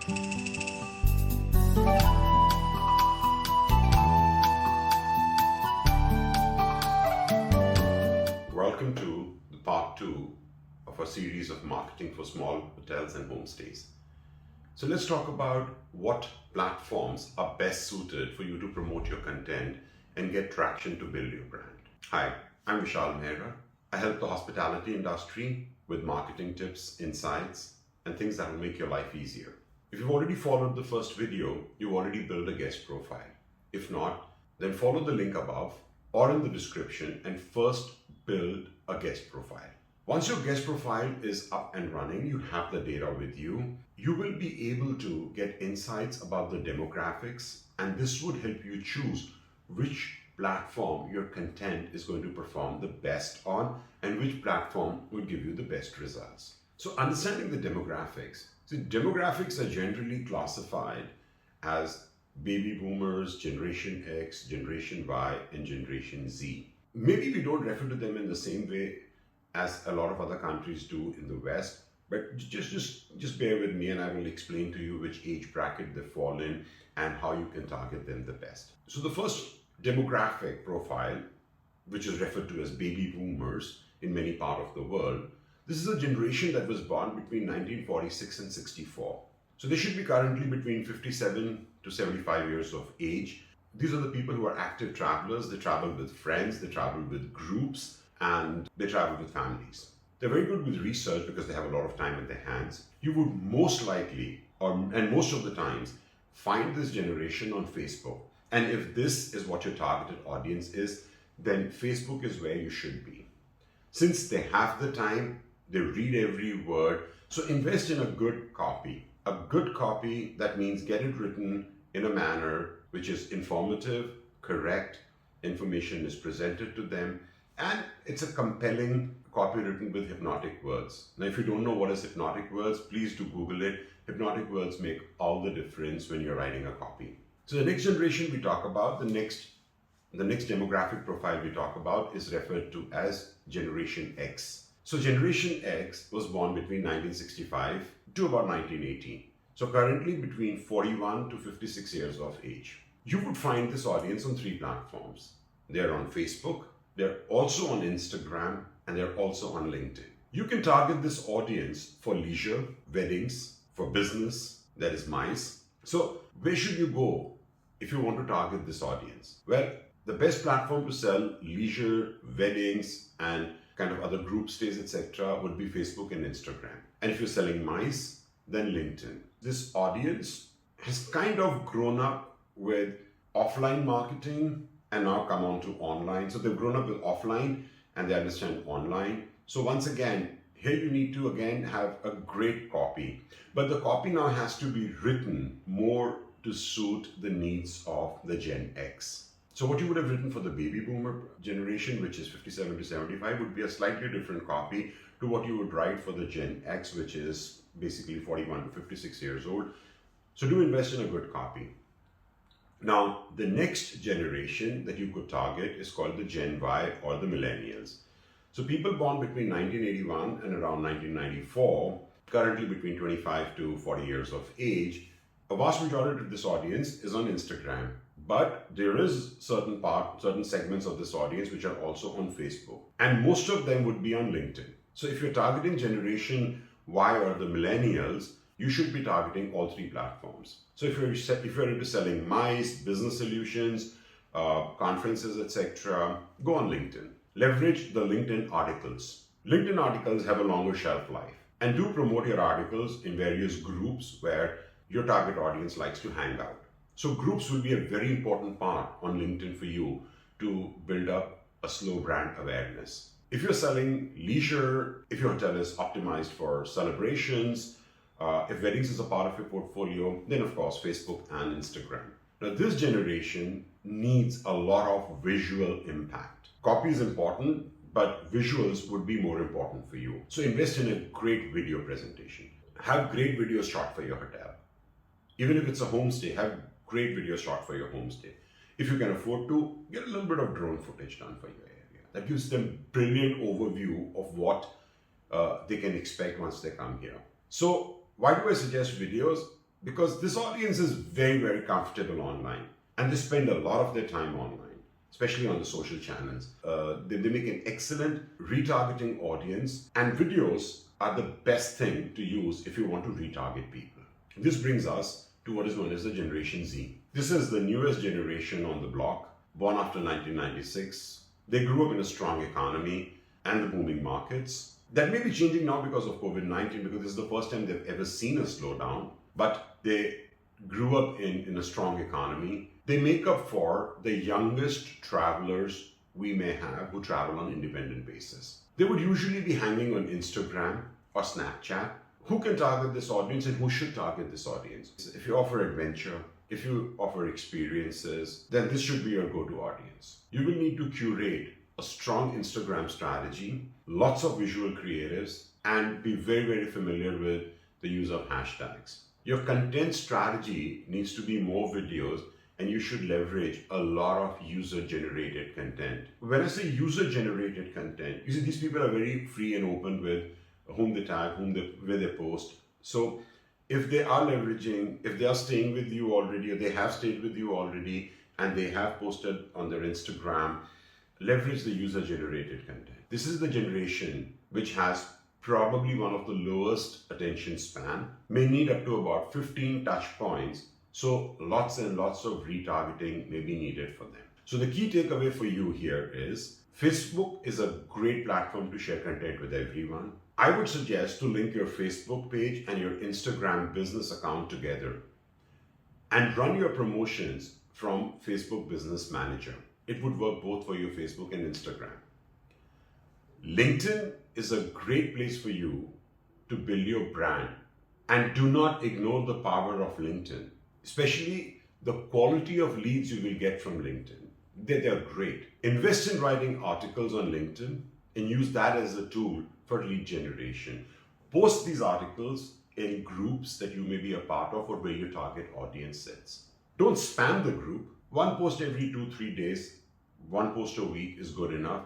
Welcome to the part 2 of our series of marketing for small hotels and homestays. So let's talk about what platforms are best suited for you to promote your content and get traction to build your brand. Hi, I'm Vishal Mehra. I help the hospitality industry with marketing tips, insights, and things that will make your life easier. If you've already followed the first video, you've already built a guest profile. If not, then follow the link above or in the description and first build a guest profile. Once your guest profile is up and running, you have the data with you, you will be able to get insights about the demographics, and this would help you choose which platform your content is going to perform the best on and which platform will give you the best results. So understanding the demographics. So demographics are generally classified as baby boomers, Generation X, Generation Y, and Generation Z. Maybe we don't refer to them in the same way as a lot of other countries do in the West, but just bear with me and I will explain to you which age bracket they fall in and how you can target them the best. So the first demographic profile, which is referred to as baby boomers in many parts of the world, this is a generation that was born between 1946 and 64. So they should be currently between 57 to 75 years of age. These are the people who are active travelers. They travel with friends, they travel with groups, and they travel with families. They're very good with research because they have a lot of time in their hands. You would most likely, and most of the times, find this generation on Facebook. And if this is what your targeted audience is, then Facebook is where you should be. Since they have the time, they read every word, so invest in a good copy. A good copy, that means get it written in a manner which is informative, correct, information is presented to them, and it's a compelling copy written with hypnotic words. Now, if you don't know what is hypnotic words, please do Google it. Hypnotic words make all the difference when you're writing a copy. So the next generation we talk about, the next demographic profile we talk about is referred to as Generation X. So Generation X was born between 1965 to about 1980. So currently between 41 to 56 years of age. You would find this audience on 3 platforms. They're on Facebook, they're also on Instagram, and they're also on LinkedIn. You can target this audience for leisure, weddings, for business, that is MICE. So where should you go if you want to target this audience? Well, the best platform to sell leisure, weddings, and kind of other group stays, etc. would be Facebook and Instagram. And if you're selling MICE, then LinkedIn. This audience has kind of grown up with offline marketing and now come on to online. So they've grown up with offline and they understand online. So once again, here you need to again have a great copy. But the copy now has to be written more to suit the needs of the Gen X. So what you would have written for the baby boomer generation, which is 57 to 75, would be a slightly different copy to what you would write for the Gen X, which is basically 41 to 56 years old. So do invest in a good copy. Now, the next generation that you could target is called the Gen Y or the millennials. So people born between 1981 and around 1994, currently between 25 to 40 years of age, a vast majority of this audience is on Instagram. But there is certain segments of this audience which are also on Facebook. And most of them would be on LinkedIn. So if you're targeting Generation Y or the millennials, you should be targeting all 3 platforms. So if you're into selling MICE, business solutions, conferences, etc., go on LinkedIn. Leverage the LinkedIn articles. LinkedIn articles have a longer shelf life. And do promote your articles in various groups where your target audience likes to hang out. So groups will be a very important part on LinkedIn for you to build up a slow brand awareness. If you're selling leisure, if your hotel is optimized for celebrations, if weddings is a part of your portfolio, then of course Facebook and Instagram. Now this generation needs a lot of visual impact. Copy is important, but visuals would be more important for you. So invest in a great video presentation. Have great videos shot for your hotel. Even if it's a homestay, have great videos shot for your homestay. If you can afford to, get a little bit of drone footage done for your area. That gives them brilliant overview of what they can expect once they come here. So why do I suggest videos? because this audience is very, very comfortable online and they spend a lot of their time online, especially on the social channels. They make an excellent retargeting audience, and videos are the best thing to use if you want to retarget people. This brings us to what is known as the Generation Z. This is the newest generation on the block, born after 1996. They grew up in a strong economy and the booming markets. That may be changing now because of COVID-19, because this is the first time they've ever seen a slowdown, but they grew up in a strong economy. They make up for the youngest travelers we may have who travel on an independent basis. They would usually be hanging on Instagram or Snapchat. Who can target this audience and who should target this audience? If you offer adventure, if you offer experiences, then this should be your go-to audience. You will need to curate a strong Instagram strategy, lots of visual creatives, and be very, very familiar with the use of hashtags. Your content strategy needs to be more videos, and you should leverage a lot of user-generated content. When I say user-generated content, you see these people are very free and open with whom they tag, where they post. So if they are leveraging, if they are staying with you already, or they have stayed with you already, and they have posted on their Instagram, leverage the user-generated content. This is the generation which has probably one of the lowest attention span, may need up to about 15 touch points, so lots and lots of retargeting may be needed for them. So the key takeaway for you here is Facebook is a great platform to share content with everyone. I would suggest to link your Facebook page and your Instagram business account together and run your promotions from Facebook Business Manager. It would work both for your Facebook and Instagram. LinkedIn is a great place for you to build your brand, and do not ignore the power of LinkedIn, especially the quality of leads you will get from LinkedIn. They're great. Invest in writing articles on LinkedIn and use that as a tool for lead generation. Post these articles in groups that you may be a part of or where your target audience sits. Don't spam the group. One post every 2-3 days, one post a week is good enough.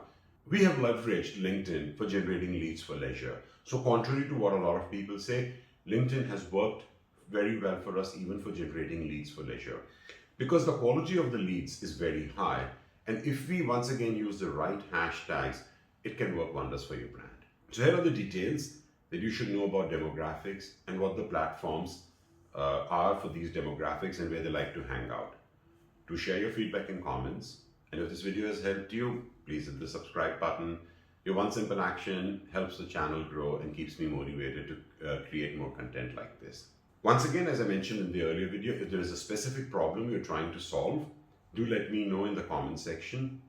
We have leveraged LinkedIn for generating leads for leisure. So contrary to what a lot of people say, LinkedIn has worked very well for us even for generating leads for leisure, because the quality of the leads is very high. And if we once again use the right hashtags, it can work wonders for your brand. So here are the details that you should know about demographics and what the platforms are for these demographics and where they like to hang out. Do share your feedback and comments. And if this video has helped you, please hit the subscribe button. Your one simple action helps the channel grow and keeps me motivated to create more content like this. Once again, as I mentioned in the earlier video, if there is a specific problem you're trying to solve, do let me know in the comment section.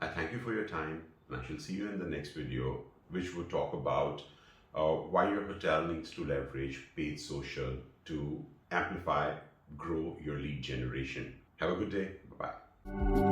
I thank you for your time, and I shall see you in the next video, which will talk about why your hotel needs to leverage paid social to amplify, grow your lead generation. Have a good day. Bye-bye.